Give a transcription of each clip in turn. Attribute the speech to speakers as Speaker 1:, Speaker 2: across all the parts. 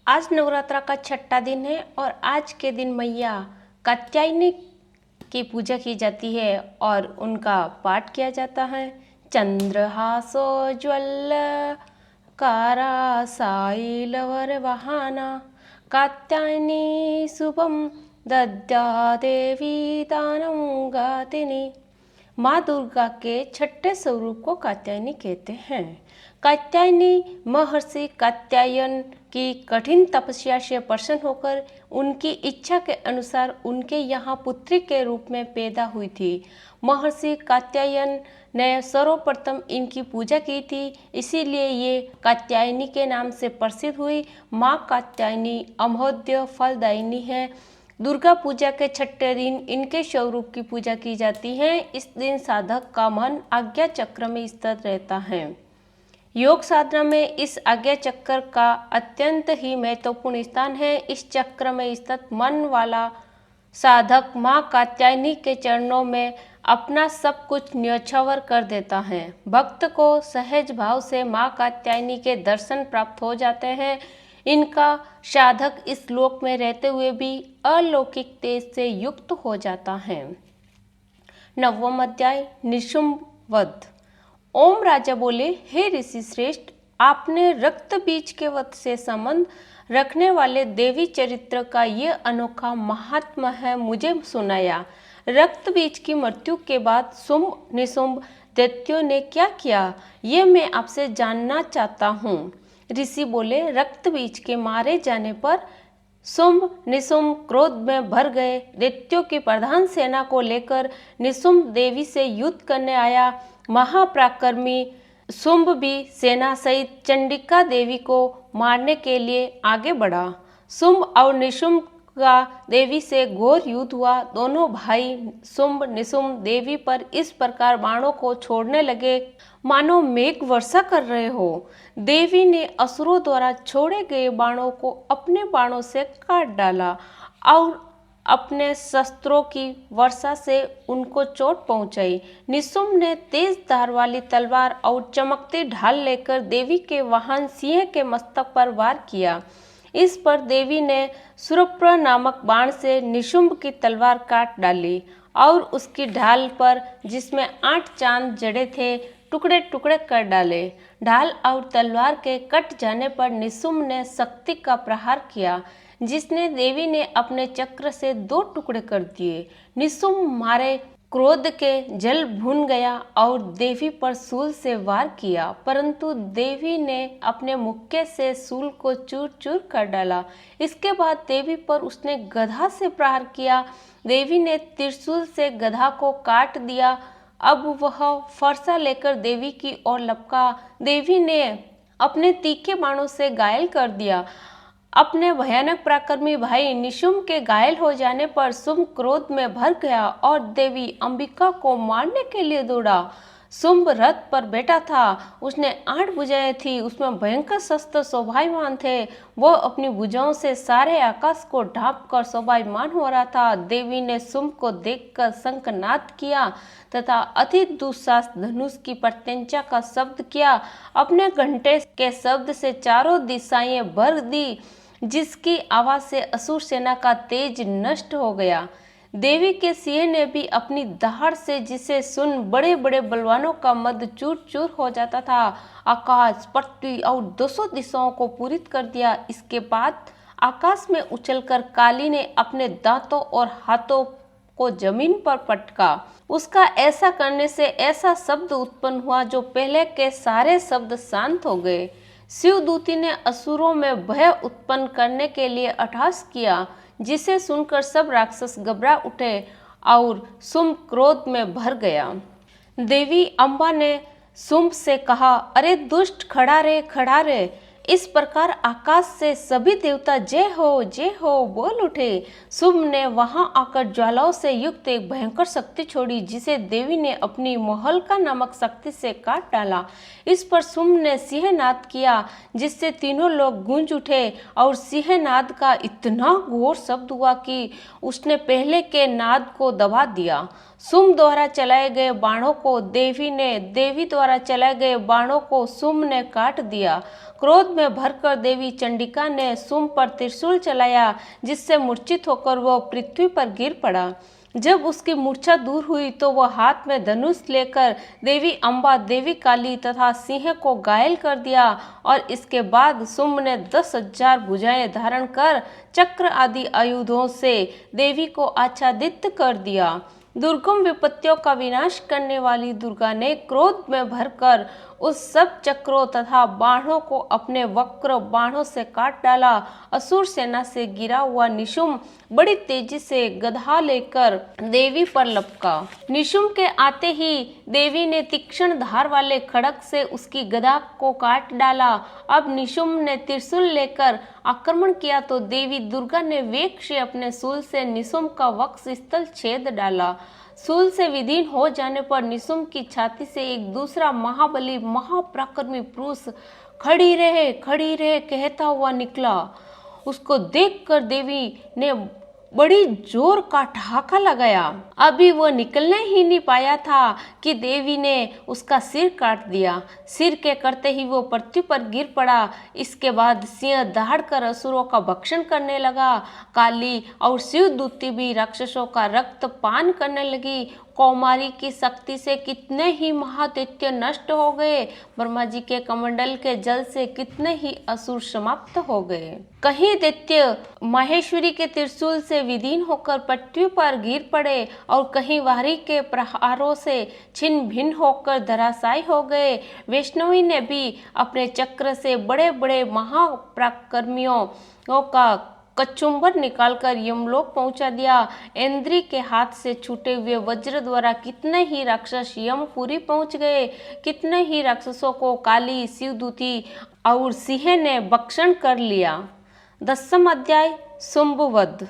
Speaker 1: आज नवरात्रा का छठा दिन है और आज के दिन मैया कात्यायनी की पूजा की जाती है और उनका पाठ किया जाता है। चंद्रहासो ज्वल कारासाइलवर वहाना कात्यायनी शुभम दद्या देवी दानं गातिनी। माँ दुर्गा के छठे स्वरूप को कात्यायनी कहते हैं। कात्यायनी महर्षि कात्यायन की कठिन तपस्या से प्रसन्न होकर उनकी इच्छा के अनुसार उनके यहाँ पुत्री के रूप में पैदा हुई थी। महर्षि कात्यायन ने सर्वप्रथम इनकी पूजा की थी, इसीलिए ये कात्यायनी के नाम से प्रसिद्ध हुई। माँ कात्यायनी अमोघ फलदायिनी है। दुर्गा पूजा के छठे दिन इनके स्वरूप की पूजा की जाती है। इस दिन साधक का मन आज्ञा चक्र में स्थित रहता है। योग साधना में इस आज्ञा चक्र का अत्यंत ही महत्वपूर्ण स्थान है। इस चक्र में स्थित मन वाला साधक माँ कात्यायनी के चरणों में अपना सब कुछ न्यौछावर कर देता है। भक्त को सहज भाव से माँ कात्यायनी के दर्शन प्राप्त हो जाते हैं। इनका साधक इस लोक में रहते हुए भी अलौकिक तेज से युक्त हो जाता है। नवम अध्याय निशुंभ वध। ओम राजा बोले, हे ऋषि श्रेष्ठ, आपने रक्त बीज के वध से संबंध रखने वाले देवी चरित्र का ये अनोखा महात्मा है मुझे सुनाया। रक्त बीज की मृत्यु के बाद शुंभ निशुंभ दैत्यों ने क्या किया, ये मैं आपसे जानना चाहता हूँ। ऋषि बोले, रक्त बीज के मारे जाने पर शुंभ निशुंभ क्रोध में भर गए। दैत्यों की प्रधान सेना को लेकर निशुंभ देवी से युद्ध करने आया। महापराक्रमी शुंभ भी सेना सहित चंडिका देवी को मारने के लिए आगे बढ़ा। शुंभ और निशुंभ का देवी से घोर युद्ध हुआ। दोनों भाई शुंभ निशुंभ देवी पर इस प्रकार बाणों को छोड़ने लगे मानो मेघ वर्षा कर रहे हो। देवी ने असुरों द्वारा छोड़े गए बाणों को अपने बाणों से काट डाला और अपने शस्त्रों की वर्षा से उनको चोट पहुंचाई। निशुंभ ने तेज धार वाली तलवार और चमकती ढाल लेकर देवी के वाहन सिंह के मस्तक पर वार किया। इस पर देवी ने सुरप्र नामक बाण से निशुंभ की तलवार काट डाली और उसकी ढाल पर, जिसमें 8 चांद जड़े थे, टुकड़े टुकड़े कर डाले। ढाल और तलवार के कट जाने पर निशुंभ ने शक्ति का प्रहार किया, जिसने देवी ने अपने चक्र से 2 टुकड़े कर दिए। निशुंभ मारे क्रोध के जल भुन गया और देवी पर शूल से वार किया, परंतु देवी ने अपने मुक्के से शूल को चूर चूर कर डाला। इसके बाद देवी पर उसने गधा से प्रहार किया। देवी ने त्रिशूल से गधा को काट दिया। अब वह फरसा लेकर देवी की ओर लपका। देवी ने अपने तीखे बाणों से घायल कर दिया। अपने भयानक पराक्रमी भाई निशुंभ के घायल हो जाने पर शुंभ क्रोध में भर गया और देवी अंबिका को मारने के लिए दौड़ा। शुंभ रथ पर बैठा था। उसने 8 भुजाएं थी। उसमें भयंकर शस्त्र शोभायमान थे। वह अपनी भुजाओं से सारे आकाश को ढांप कर शोभायमान हो रहा था। देवी ने शुंभ को देखकर शंखनाद किया तथा अति दुस्साहस धनुष की प्रत्यंचा का शब्द किया। अपने घंटे के शब्द से चारों दिशाएं भर दी, जिसकी आवाज से असुर सेना का तेज नष्ट हो गया। देवी के सिंह ने भी अपनी दहाड़ से, जिसे सुन बड़े बड़े बलवानों का मद चूर चूर हो जाता था, आकाश, पृथ्वी और 200 दिशाओं को पूरित कर दिया। इसके बाद आकाश में उछलकर काली ने अपने दांतों और हाथों को जमीन पर पटका। उसका ऐसा करने से ऐसा शब्द उत्पन्न हुआ जो पहले के सारे शब्द शांत हो गए। शिवदूती ने असुरों में भय उत्पन्न करने के लिए अट्टहास किया, जिसे सुनकर सब राक्षस घबरा उठे और शुंभ क्रोध में भर गया। देवी अम्बा ने शुंभ से कहा, अरे दुष्ट, खड़ा रे। इस प्रकार आकाश से सभी देवता जय हो बोल उठे। शुंभ ने वहां आकर ज्वालाओं से युक्त एक भयंकर शक्ति छोड़ी, जिसे देवी ने अपनी मोहल्का नामक शक्ति से काट डाला। इस पर शुंभ ने सिंहनाद किया, जिससे तीनों लोग गूंज उठे और सिंहनाद का इतना घोर शब्द हुआ कि उसने पहले के नाद को दबा दिया। शुंभ द्वारा चलाए गए बाणों को देवी द्वारा चलाए गए बाणों को शुंभ ने काट दिया। क्रोध में भरकर देवी चंडिका ने शुंभ पर त्रिशूल चलाया, जिससे मूर्छित होकर वह पृथ्वी पर गिर पड़ा। जब उसकी मूर्छा दूर हुई तो वह हाथ में धनुष लेकर देवी अम्बा, देवी काली तथा सिंह को घायल कर दिया और इसके बाद शुंभ ने 10,000 भुजाएं धारण कर चक्र आदि आयुधों से देवी को आच्छादित कर दिया। दुर्गम विपत्तियों का विनाश करने वाली दुर्गा ने क्रोध में भरकर उस सब चक्रों तथा बाणों को अपने वक्र बाणों से काट डाला। असुर सेना से गिरा हुआ निशुंभ बड़ी तेजी से गदा लेकर देवी पर लपका। निशुंभ के आते ही देवी ने तीक्ष्ण धार वाले खड्ग से उसकी गदा को काट डाला। अब निशुंभ ने त्रिशूल लेकर आक्रमण किया तो देवी दुर्गा ने वेग से अपने शूल से निशुंभ का वक्ष स्थल छेद डाला। शूल से विदीन हो जाने पर निशुंभ की छाती से एक दूसरा महाबली महापराक्रमी पुरुष खड़ी रहे कहता हुआ निकला। उसको देखकर देवी ने बड़ी जोर का ठहाका लगाया। अभी वो निकलने ही नहीं पाया था कि देवी ने उसका सिर काट दिया। सिर के करते ही वो पृथ्वी पर गिर पड़ा। इसके बाद सिंह दहाड़कर असुरों का भक्षण करने लगा। काली और शिवदूती भी राक्षसों का रक्त पान करने लगी। कौमारी की शक्ति से कितने ही महादैत्य नष्ट हो गए। ब्रह्मा जी के कमंडल के जल से कितने ही असुर समाप्त हो गए। कहीं दैत्य माहेश्वरी के त्रिशूल से विदीन होकर पृथ्वी पर गिर पड़े और कहीं वारी के प्रहारों से छिन्न भिन्न होकर धराशायी हो गए। वैष्णवी ने भी अपने चक्र से बड़े बड़े महापराक्रमियों का कचुम्बर निकालकर यमलोक पहुंचा दिया। इंद्री के हाथ से छूटे हुए वज्र द्वारा कितने ही राक्षस यमपुरी पहुंच गए। कितने ही राक्षसों को काली, शिवदूती और सिंह ने भक्षण कर लिया। 10वां अध्याय शुंभवध।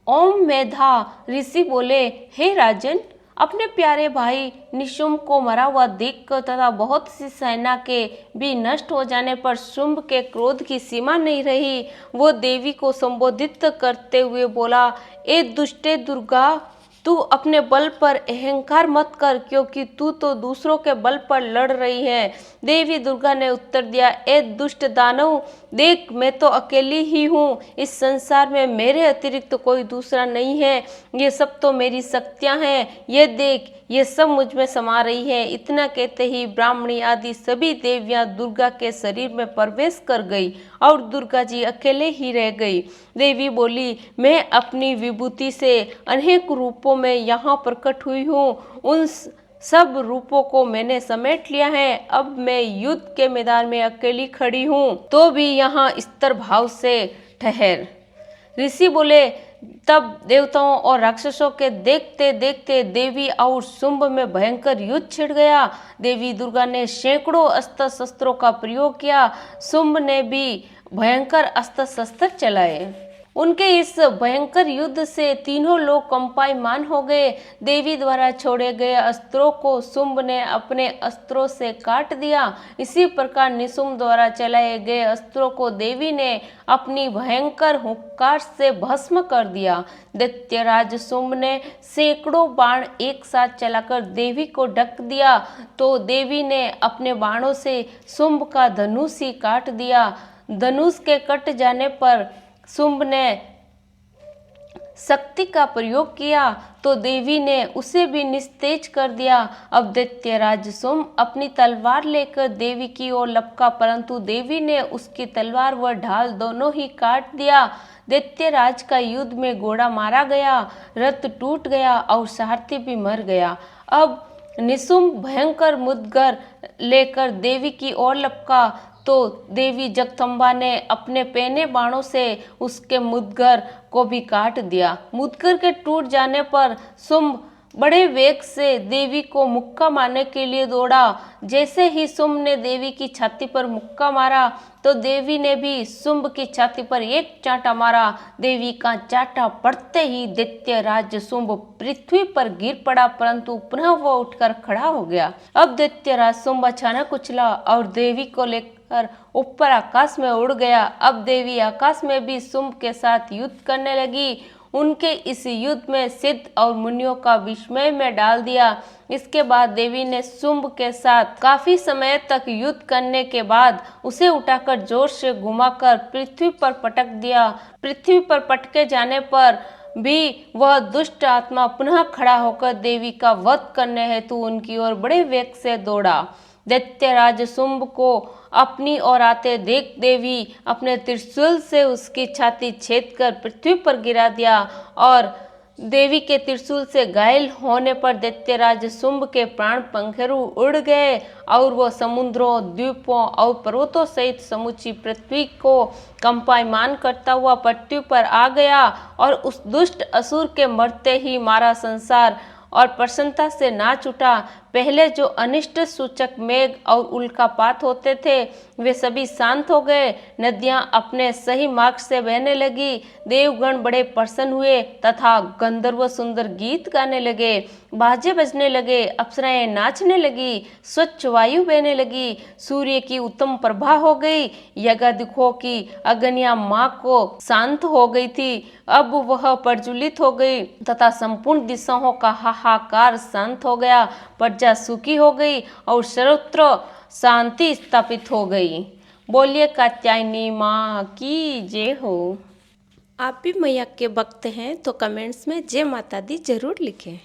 Speaker 1: ओम मेधा ऋषि बोले, हे राजन, अपने प्यारे भाई निशुंभ को मरा हुआ देखकर तथा बहुत सी सेना के भी नष्ट हो जाने पर शुंभ के क्रोध की सीमा नहीं रही। वो देवी को संबोधित करते हुए बोला, ए दुष्टे दुर्गा, तू अपने बल पर अहंकार मत कर, क्योंकि तू तो दूसरों के बल पर लड़ रही है। देवी दुर्गा ने उत्तर दिया, ए दुष्ट दानव, देख, मैं तो अकेली ही हूँ। इस संसार में मेरे अतिरिक्त कोई दूसरा नहीं है। ये सब तो मेरी शक्तियाँ हैं। ये देख, ये सब मुझ में समा रही है। इतना कहते ही ब्राह्मणी आदि सभी देवियां दुर्गा के शरीर में प्रवेश कर गई और दुर्गा जी अकेले ही रह गई। देवी बोली, मैं अपनी विभूति से अनेक रूपों में यहाँ प्रकट हुई हूँ। उन सब रूपों को मैंने समेट लिया है। अब मैं युद्ध के मैदान में अकेली खड़ी हूँ, तो भी यहाँ स्थिर भाव से ठहर। ऋषि बोले, तब देवताओं और राक्षसों के देखते देखते देवी और शुंभ में भयंकर युद्ध छिड़ गया। देवी दुर्गा ने सैकड़ों अस्त्र शस्त्रों का प्रयोग किया। शुंभ ने भी भयंकर अस्त्र शस्त्र चलाए। उनके इस भयंकर युद्ध से तीनों लोग कंपायमान हो गए। देवी द्वारा छोड़े गए अस्त्रों को शुंभ ने अपने अस्त्रों से काट दिया। इसी प्रकार निशुंभ द्वारा चलाए गए अस्त्रों को देवी ने अपनी भयंकर हुंकार से भस्म कर दिया। दैत्यराज शुंभ ने सैकड़ों बाण एक साथ चलाकर देवी को ढक दिया, तो देवी ने अपने बाणों से शुंभ का धनुष ही काट दिया। धनुष के कट जाने पर शुंभ ने शक्ति का प्रयोग किया तो देवी ने उसे भी निस्तेज कर दिया। अब दैत्यराज शुंभ अपनी तलवार लेकर देवी की ओर लपका, परंतु देवी ने उसकी तलवार व ढाल दोनों ही काट दिया। दैत्यराज का युद्ध में घोड़ा मारा गया, रथ टूट गया और सारथी भी मर गया। अब निशुंभ भयंकर मुद्गर लेकर देवी की ओर लपका, तो देवी जगदम्बा ने अपने पैने बाणों से उसके मुद्गर को भी काट दिया। मुद्गर के टूट जाने पर शुंभ बड़े वेग से देवी को मुक्का मारने के लिए दौड़ा। जैसे ही शुंभ ने देवी की छाती पर मुक्का मारा तो देवी ने भी शुंभ की छाती पर एक चांटा मारा। देवी का चांटा पड़ते ही दैत्यराज शुंभ पृथ्वी पर गिर पड़ा, परंतु पुनः वो उठकर खड़ा हो गया। अब दैत्यराज शुंभ अचानक उछला और देवी को लेकर ऊपर आकाश में उड़ गया। अब देवी आकाश में भी शुंभ के साथ युद्ध करने लगी। उनके इस युद्ध में सिद्ध और मुनियों का विस्मय में डाल दिया। इसके बाद देवी ने शुंभ के साथ काफी समय तक युद्ध करने के बाद उसे उठाकर जोर से घुमाकर पृथ्वी पर पटक दिया। पृथ्वी पर पटके जाने पर भी वह दुष्ट आत्मा पुनः खड़ा होकर देवी का वध करने हेतु उनकी ओर बड़े वेग से दौड़ा। दैत्यराज शुंभ को अपनी ओर आते देख देवी अपने त्रिशूल से उसकी छाती छेद कर पृथ्वी पर गिरा दिया और देवी के त्रिशूल से घायल होने पर दैत्यराज शुंभ के प्राण पंखेरु उड़ गए और वो समुद्रों, द्वीपों और पर्वतों सहित समूची पृथ्वी को कंपायमान करता हुआ पृथ्वी पर आ गया और उस दुष्ट असुर के मरते ही मारा संसार और प्रसन्नता से नाच उठा। पहले जो अनिष्ट सूचक मेघ और उल्कापात होते थे वे सभी शांत हो गए। नदियां अपने सही मार्ग से बहने लगी। देवगण बड़े प्रसन्न हुए तथा गंधर्व सुंदर गीत गाने लगे, बाजे बजने लगे, अप्सराएं नाचने लगी, स्वच्छ वायु बहने लगी, सूर्य की उत्तम प्रभा हो गई, यज्ञादिकों की अग्नियां माँ को शांत हो गई थी। अब वह प्रज्वलित हो गई तथा संपूर्ण दिशाओं का हाहाकार शांत हो गया। प्रजा सुखी हो गई और सर्वत्र शांति स्थापित हो गई। बोलिए कात्यायनी माँ की जय हो। आप भी मैया के भक्त हैं तो कमेंट्स में जय माता दी जरूर लिखें।